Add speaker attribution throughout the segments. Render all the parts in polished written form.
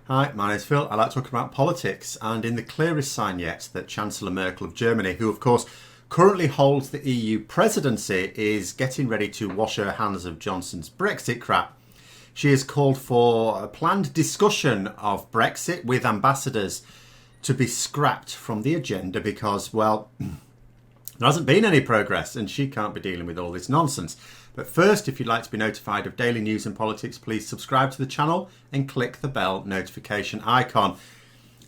Speaker 1: Hi, my name's Phil. I like talking about politics, and in the clearest sign yet that Chancellor Merkel of Germany, who of course currently holds the EU presidency, is getting ready to wash her hands of Johnson's Brexit crap. She has called for a planned discussion of Brexit with ambassadors to be scrapped from the agenda because, well, there hasn't been any progress and she can't be dealing with all this nonsense. But first, if you'd like to be notified of daily news and politics, please subscribe to the channel and click the bell notification icon.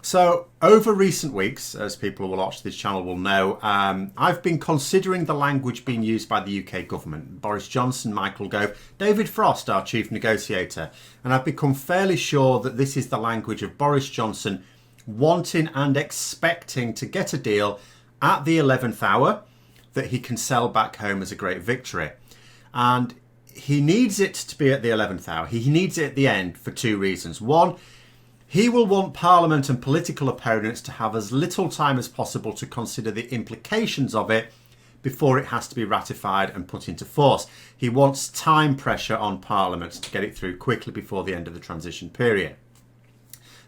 Speaker 1: So, over recent weeks, as people who will watch this channel will know, I've been considering the language being used by the UK government. Boris Johnson, Michael Gove, David Frost, our chief negotiator. And I've become fairly sure that this is the language of Boris Johnson wanting and expecting to get a deal at the 11th hour that he can sell back home as a great victory. And he needs it to be at the 11th hour. He needs it at the end for two reasons. One, he will want Parliament and political opponents to have as little time as possible to consider the implications of it before it has to be ratified and put into force. He wants time pressure on Parliament to get it through quickly before the end of the transition period.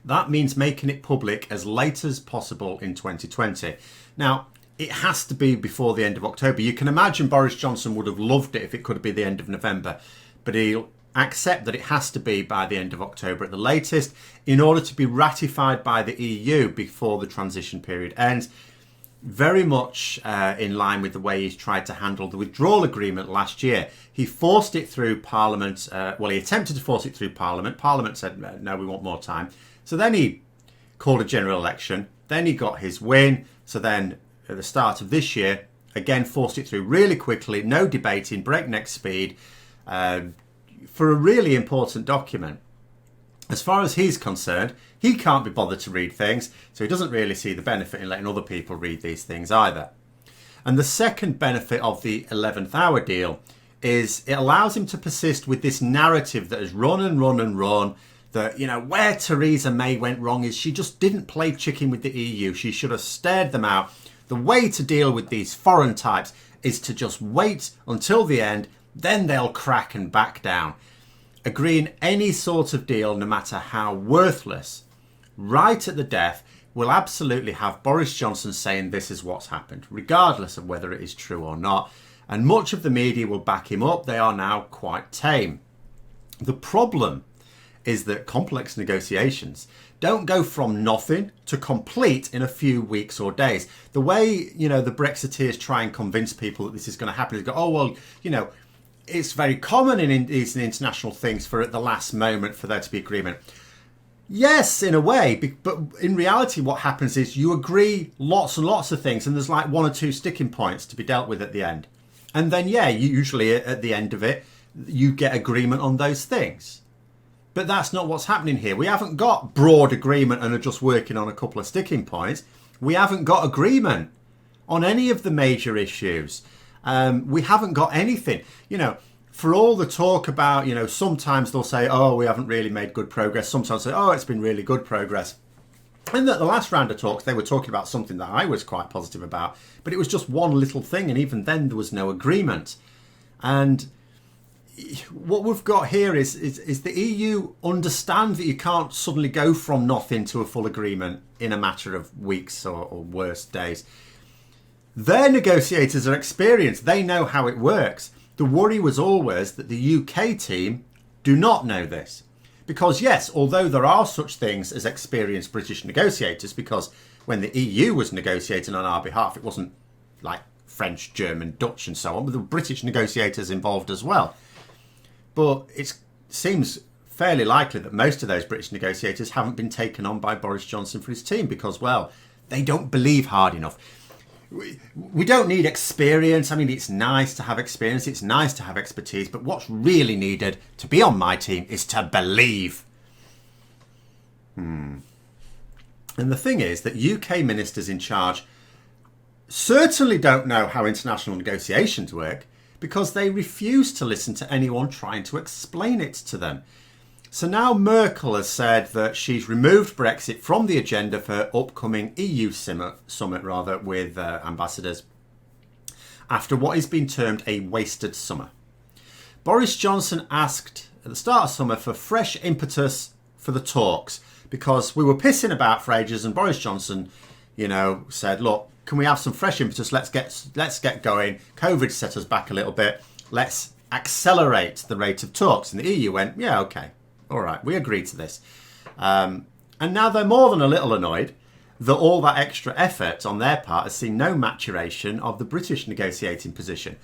Speaker 1: That means making it public as late as possible in 2020. Now, it has to be before the end of October. You can imagine Boris Johnson would have loved it if it could be the end of November, but he'll accept that it has to be by the end of October at the latest in order to be ratified by the EU before the transition period ends. Very much in line with the way he's tried to handle the withdrawal agreement last year. He forced it through Parliament. He attempted to force it through Parliament. Parliament said, no, we want more time. So then he called a general election. Then he got his win. So then at the start of this year, again forced it through really quickly, no debating, breakneck speed, for a really important document. As far as he's concerned, he can't be bothered to read things, so he doesn't really see the benefit in letting other people read these things either. And the second benefit of the 11th hour deal is it allows him to persist with this narrative that has run and run and run, that, you know, where Theresa May went wrong is she just didn't play chicken with the EU. She should have stared them out. The way to deal with these foreign types is to just wait until the end, then they'll crack and back down. Agreeing any sort of deal, no matter how worthless, right at the death, will absolutely have Boris Johnson saying this is what's happened, regardless of whether it is true or not. And much of the media will back him up. They are now quite tame. The problem is that complex negotiations don't go from nothing to complete in a few weeks or days. The way, you know, the Brexiteers try and convince people that this is going to happen is go, oh, well, you know, it's very common in these international things for at the last moment for there to be agreement. Yes, in a way, but in reality what happens is you agree lots and lots of things and there's like one or two sticking points to be dealt with at the end. And then, yeah, you usually at the end of it, you get agreement on those things. But that's not what's happening here. We haven't got broad agreement and are just working on a couple of sticking points. We haven't got agreement on any of the major issues. We haven't got anything. You know, for all the talk about, you know, sometimes they'll say, oh, we haven't really made good progress. Sometimes say, oh, it's been really good progress. And the last round of talks, they were talking about something that I was quite positive about. But it was just one little thing. And even then there was no agreement. And what we've got here is the EU understand that you can't suddenly go from nothing to a full agreement in a matter of weeks or worse days. Their negotiators are experienced. They know how it works. The worry was always that the UK team do not know this. Because yes, although there are such things as experienced British negotiators, because when the EU was negotiating on our behalf, it wasn't like French, German, Dutch and so on, but there were British negotiators involved as well. But it seems fairly likely that most of those British negotiators haven't been taken on by Boris Johnson for his team because, well, they don't believe hard enough. We don't need experience. I mean, it's nice to have experience. It's nice to have expertise. But what's really needed to be on my team is to believe. And the thing is that UK ministers in charge certainly don't know how international negotiations work, because they refuse to listen to anyone trying to explain it to them. So now Merkel has said that she's removed Brexit from the agenda for upcoming EU summit with ambassadors after what has been termed a wasted summer. Boris Johnson asked at the start of summer for fresh impetus for the talks, because we were pissing about for ages and Boris Johnson, said, look, can we have some fresh impetus? Let's get going. COVID set us back a little bit. Let's accelerate the rate of talks. And the EU went, yeah, okay, all right, we agreed to this. And now they're more than a little annoyed that all that extra effort on their part has seen no maturation of the British negotiating position.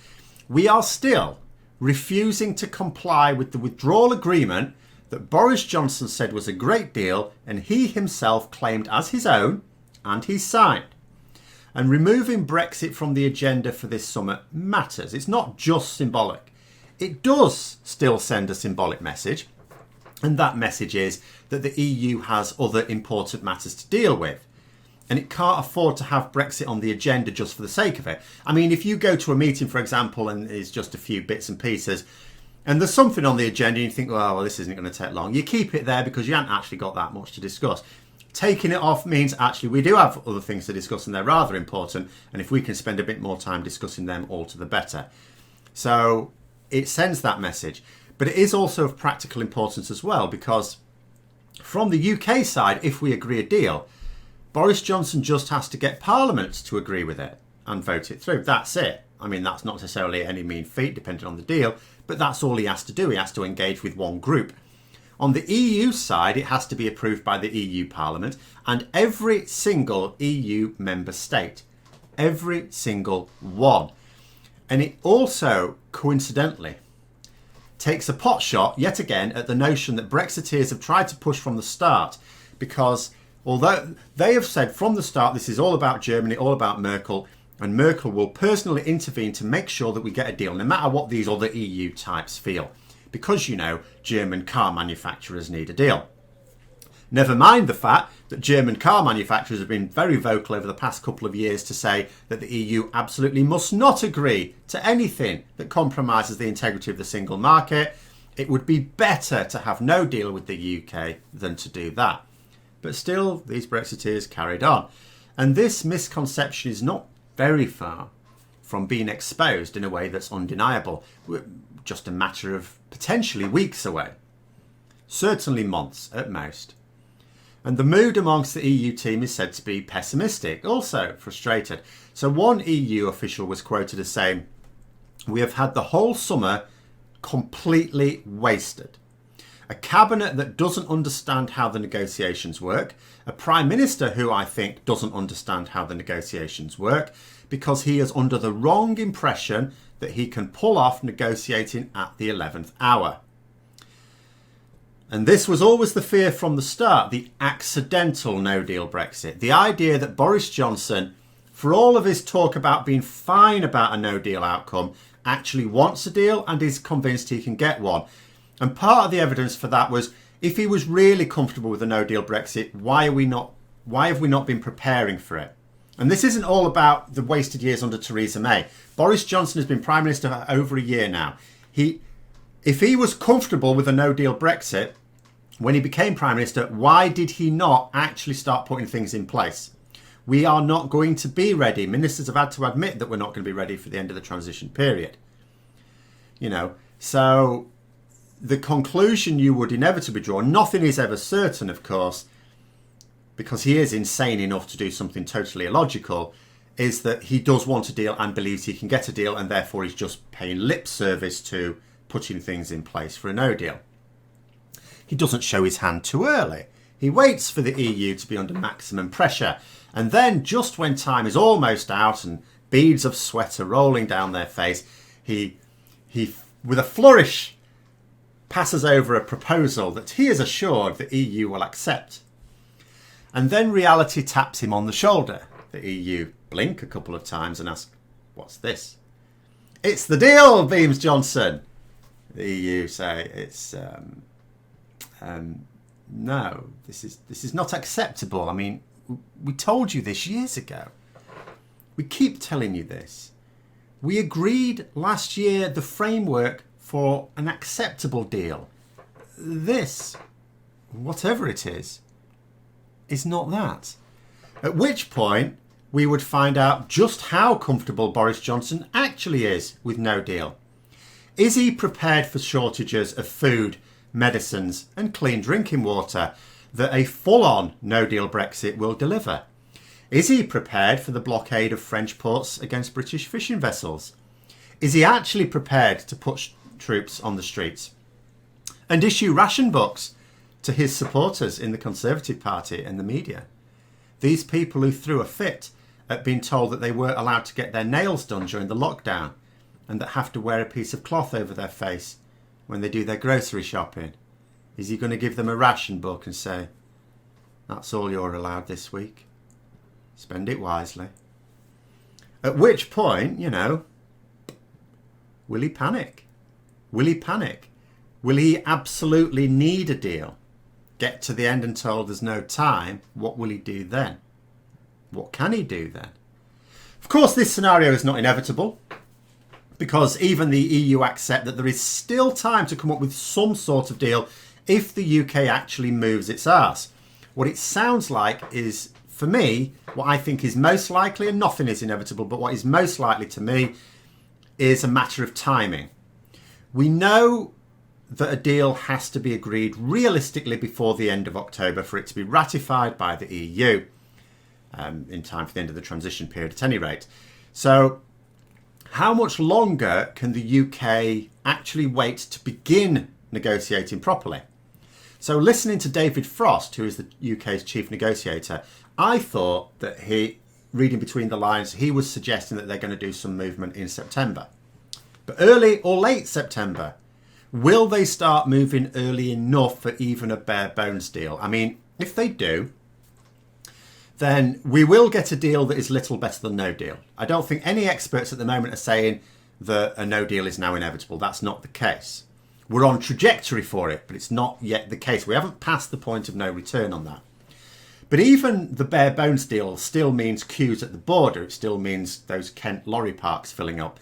Speaker 1: We are still refusing to comply with the withdrawal agreement that Boris Johnson said was a great deal and he himself claimed as his own and he signed. And removing Brexit from the agenda for this summit matters. It's not just symbolic. It does still send a symbolic message, and that message is that the EU has other important matters to deal with. And it can't afford to have Brexit on the agenda just for the sake of it. I mean, if you go to a meeting, for example, and there's just a few bits and pieces, and there's something on the agenda, and you think, well, this isn't going to take long. You keep it there because you haven't actually got that much to discuss. Taking it off means actually we do have other things to discuss, and they're rather important. And if we can spend a bit more time discussing them, all to the better. So it sends that message. But it is also of practical importance as well, because from the UK side, if we agree a deal, Boris Johnson just has to get Parliament to agree with it and vote it through. That's it. I mean, that's not necessarily any mean feat, depending on the deal, but that's all he has to do. He has to engage with one group. On the EU side, it has to be approved by the EU Parliament and every single EU member state. Every single one. And it also, coincidentally, takes a pot shot, yet again, at the notion that Brexiteers have tried to push from the start, because although they have said from the start this is all about Germany, all about Merkel, and Merkel will personally intervene to make sure that we get a deal, no matter what these other EU types feel. Because, German car manufacturers need a deal. Never mind the fact that German car manufacturers have been very vocal over the past couple of years to say that the EU absolutely must not agree to anything that compromises the integrity of the single market. It would be better to have no deal with the UK than to do that. But still, these Brexiteers carried on. And this misconception is not very far from being exposed in a way that's undeniable. We're just a matter of potentially weeks away. Certainly months at most. And the mood amongst the EU team is said to be pessimistic, also frustrated. So one EU official was quoted as saying, "We have had the whole summer completely wasted. A cabinet that doesn't understand how the negotiations work, a prime minister who I think doesn't understand how the negotiations work, because he is under the wrong impression that he can pull off negotiating at the 11th hour." And this was always the fear from the start, the accidental no-deal Brexit. The idea that Boris Johnson, for all of his talk about being fine about a no-deal outcome, actually wants a deal and is convinced he can get one. And part of the evidence for that was, if he was really comfortable with a no-deal Brexit, why have we not been preparing for it? And this isn't all about the wasted years under Theresa May. Boris Johnson has been Prime Minister for over a year now. If he was comfortable with a no-deal Brexit, when he became Prime Minister, why did he not actually start putting things in place? We are not going to be ready. Ministers have had to admit that we're not going to be ready for the end of the transition period. So the conclusion you would inevitably draw, nothing is ever certain, of course, because he is insane enough to do something totally illogical, is that he does want a deal and believes he can get a deal, and therefore he's just paying lip service to putting things in place for a no deal. He doesn't show his hand too early. He waits for the EU to be under maximum pressure, and then just when time is almost out and beads of sweat are rolling down their face, he with a flourish passes over a proposal that he is assured the EU will accept. And then reality taps him on the shoulder. The EU blink a couple of times and ask, "What's this?" "It's the deal," beams Johnson. The EU say, "No, this is not acceptable. I mean, we told you this years ago. We keep telling you this. We agreed last year the framework for an acceptable deal. This, whatever it is not that." At which point we would find out just how comfortable Boris Johnson actually is with no deal. Is he prepared for shortages of food, medicines and clean drinking water that a full-on no-deal Brexit will deliver? Is he prepared for the blockade of French ports against British fishing vessels? Is he actually prepared to put troops on the streets and issue ration books to his supporters in the Conservative Party and the media? These people who threw a fit at being told that they weren't allowed to get their nails done during the lockdown and that have to wear a piece of cloth over their face when they do their grocery shopping. Is he going to give them a ration book and say, that's all you're allowed this week? Spend it wisely. At which point, will he panic? Will he panic? Will he absolutely need a deal? Get to the end and told there's no time. What will he do then? What can he do then? Of course, this scenario is not inevitable because even the EU accept that there is still time to come up with some sort of deal if the UK actually moves its arse. What it sounds like is, for me, what I think is most likely, and nothing is inevitable, but what is most likely to me is a matter of timing. We know that a deal has to be agreed realistically before the end of October for it to be ratified by the EU, in time for the end of the transition period at any rate. So how much longer can the UK actually wait to begin negotiating properly? So listening to David Frost, who is the UK's chief negotiator, I thought that reading between the lines, he was suggesting that they're going to do some movement in September. But early or late September, will they start moving early enough for even a bare bones deal? I mean, if they do, then we will get a deal that is little better than no deal. I don't think any experts at the moment are saying that a no deal is now inevitable. That's not the case. We're on trajectory for it, but it's not yet the case. We haven't passed the point of no return on that. But even the bare bones deal still means queues at the border. It still means those Kent lorry parks filling up.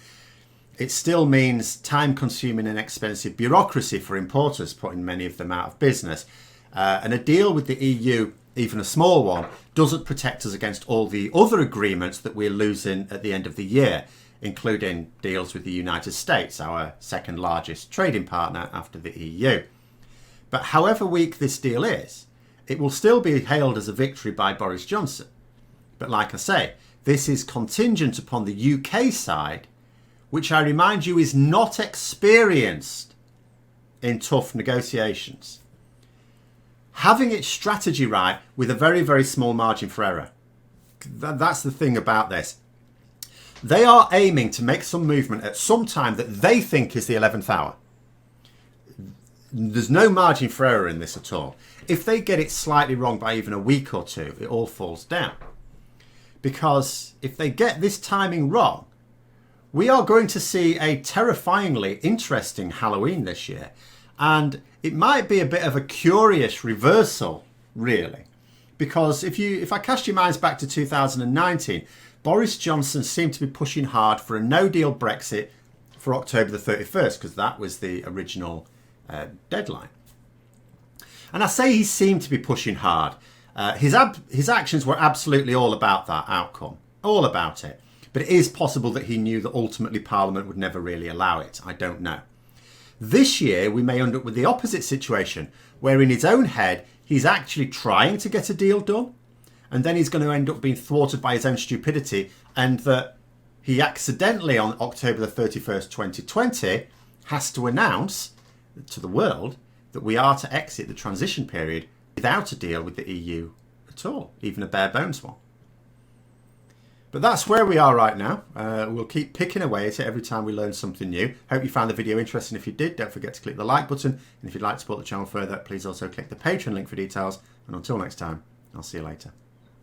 Speaker 1: It still means time-consuming and expensive bureaucracy for importers, putting many of them out of business. And a deal with the EU, even a small one, doesn't protect us against all the other agreements that we're losing at the end of the year, including deals with the United States, our second largest trading partner after the EU. But however weak this deal is, it will still be hailed as a victory by Boris Johnson. But like I say, this is contingent upon the UK side, which I remind you is not experienced in tough negotiations, having its strategy right with a very, very small margin for error. That's the thing about this. They are aiming to make some movement at some time that they think is the 11th hour. There's no margin for error in this at all. If they get it slightly wrong by even a week or two, it all falls down. Because if they get this timing wrong, we are going to see a terrifyingly interesting Halloween this year. And it might be a bit of a curious reversal, really. Because if I cast your minds back to 2019, Boris Johnson seemed to be pushing hard for a no-deal Brexit for October the 31st, because that was the original deadline. And I say he seemed to be pushing hard. His actions were absolutely all about that outcome, all about it. But it is possible that he knew that ultimately Parliament would never really allow it. I don't know. This year, we may end up with the opposite situation, where in his own head, he's actually trying to get a deal done, and then he's going to end up being thwarted by his own stupidity, and that he accidentally, on October the 31st, 2020, has to announce to the world that we are to exit the transition period without a deal with the EU at all, even a bare bones one. But that's where we are right now. We'll keep picking away at it every time we learn something new. Hope you found the video interesting. If you did, don't forget to click the like button. And if you'd like to support the channel further, please also click the Patreon link for details. And until next time, I'll see you later.